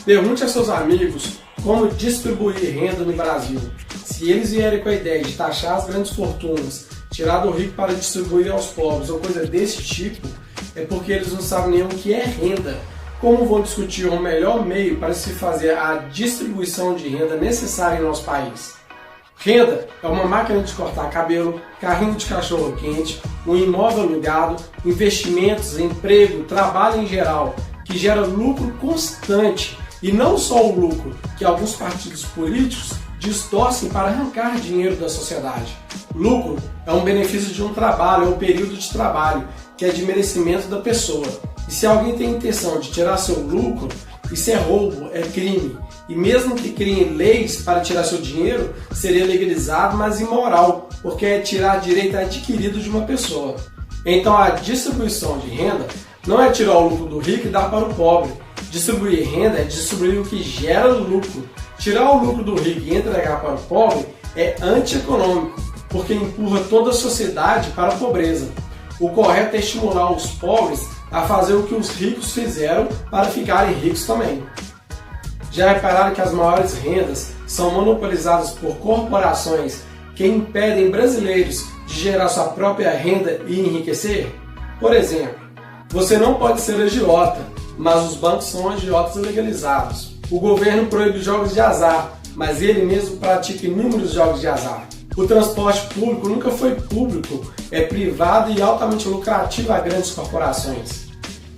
Pergunte a seus amigos como distribuir renda no Brasil. Se eles vierem com a ideia de taxar as grandes fortunas, tirar do rico para distribuir aos pobres ou coisa desse tipo, é porque eles não sabem nem o que é renda. Como vão discutir o melhor meio para se fazer a distribuição de renda necessária em nosso país? Renda é uma máquina de cortar cabelo, carrinho de cachorro quente, um imóvel alugado, investimentos, emprego, trabalho em geral, que gera lucro constante. E não só o lucro que alguns partidos políticos distorcem para arrancar dinheiro da sociedade. Lucro é um benefício de um trabalho, é um período de trabalho, que é de merecimento da pessoa. E se alguém tem a intenção de tirar seu lucro, isso é roubo, é crime. E mesmo que criem leis para tirar seu dinheiro, seria legalizado, mas imoral, porque é tirar direito adquirido de uma pessoa. Então a distribuição de renda não é tirar o lucro do rico e dar para o pobre. Distribuir renda é distribuir o que gera lucro. Tirar o lucro do rico e entregar para o pobre é antieconômico, porque empurra toda a sociedade para a pobreza. O correto é estimular os pobres a fazer o que os ricos fizeram para ficarem ricos também. Já repararam que as maiores rendas são monopolizadas por corporações que impedem brasileiros de gerar sua própria renda e enriquecer? Por exemplo, você não pode ser agiota, mas os bancos são agiotas legalizados. O governo proíbe jogos de azar, mas ele mesmo pratica inúmeros jogos de azar. O transporte público nunca foi público, é privado e altamente lucrativo a grandes corporações.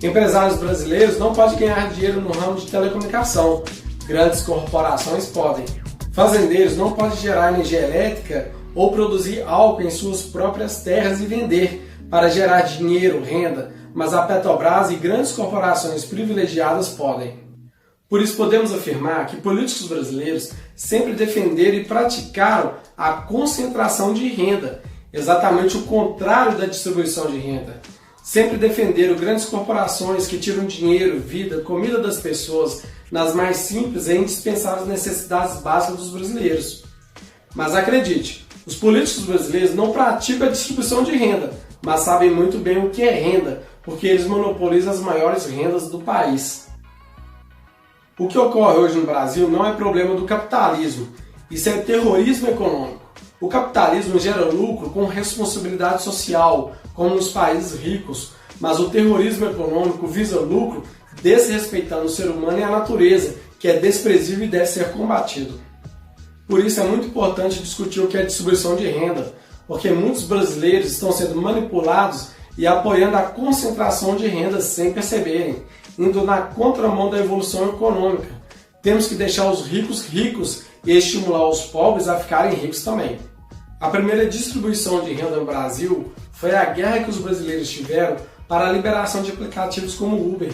Empresários brasileiros não podem ganhar dinheiro no ramo de telecomunicação, grandes corporações podem. Fazendeiros não podem gerar energia elétrica ou produzir álcool em suas próprias terras e vender para gerar dinheiro, renda, mas a Petrobras e grandes corporações privilegiadas podem. Por isso podemos afirmar que políticos brasileiros sempre defenderam e praticaram a concentração de renda, exatamente o contrário da distribuição de renda. Sempre defenderam grandes corporações que tiram dinheiro, vida, comida das pessoas nas mais simples e indispensáveis necessidades básicas dos brasileiros. Mas acredite, os políticos brasileiros não praticam a distribuição de renda, mas sabem muito bem o que é renda, porque eles monopolizam as maiores rendas do país. O que ocorre hoje no Brasil não é problema do capitalismo, isso é terrorismo econômico. O capitalismo gera lucro com responsabilidade social, como nos países ricos, mas o terrorismo econômico visa lucro desrespeitando o ser humano e a natureza, que é desprezível e deve ser combatido. Por isso é muito importante discutir o que é distribuição de renda, porque muitos brasileiros estão sendo manipulados e apoiando a concentração de renda sem perceberem, indo na contramão da evolução econômica. Temos que deixar os ricos ricos e estimular os pobres a ficarem ricos também. A primeira distribuição de renda no Brasil foi a guerra que os brasileiros tiveram para a liberação de aplicativos como o Uber,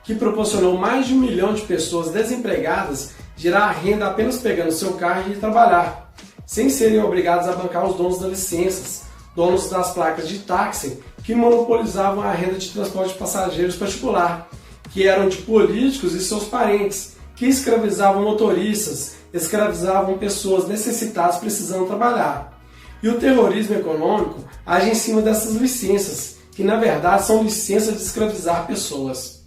que proporcionou mais de 1 milhão de pessoas desempregadas gerar renda apenas pegando seu carro e ir trabalhar, sem serem obrigados a bancar os donos das licenças, donos das placas de táxi, que monopolizavam a renda de transporte de passageiros particular, que eram de políticos e seus parentes, que escravizavam motoristas, escravizavam pessoas necessitadas precisando trabalhar. E o terrorismo econômico age em cima dessas licenças, que na verdade são licenças de escravizar pessoas.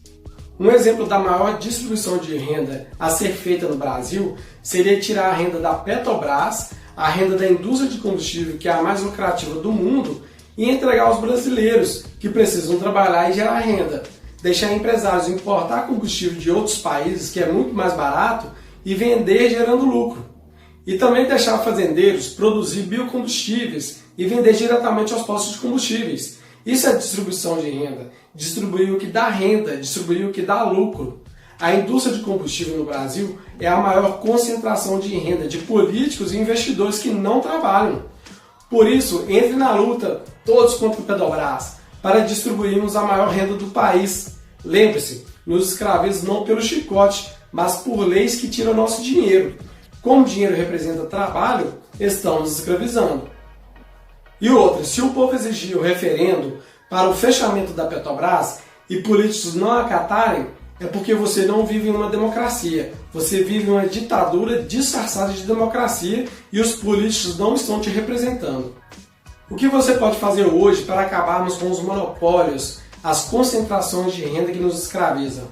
Um exemplo da maior distribuição de renda a ser feita no Brasil seria tirar a renda da Petrobras, a renda da indústria de combustível, que é a mais lucrativa do mundo, e entregar aos brasileiros, que precisam trabalhar e gerar renda. Deixar empresários importar combustível de outros países, que é muito mais barato, e vender gerando lucro. E também deixar fazendeiros produzir biocombustíveis e vender diretamente aos postos de combustíveis. Isso é distribuição de renda. Distribuir o que dá renda, distribuir o que dá lucro. A indústria de combustível no Brasil é a maior concentração de renda de políticos e investidores que não trabalham. Por isso, entre na luta, todos contra o Petrobras, para distribuirmos a maior renda do país. Lembre-se, nos escravizam não pelo chicote, mas por leis que tiram nosso dinheiro. Como o dinheiro representa trabalho, estão nos escravizando. E outra, se o povo exigir o referendo para o fechamento da Petrobras e políticos não acatarem, é porque você não vive em uma democracia. Você vive em uma ditadura disfarçada de democracia e os políticos não estão te representando. O que você pode fazer hoje para acabarmos com os monopólios, as concentrações de renda que nos escravizam?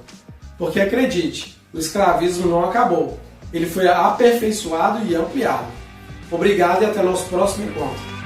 Porque acredite, o escravismo não acabou. Ele foi aperfeiçoado e ampliado. Obrigado e até nosso próximo encontro.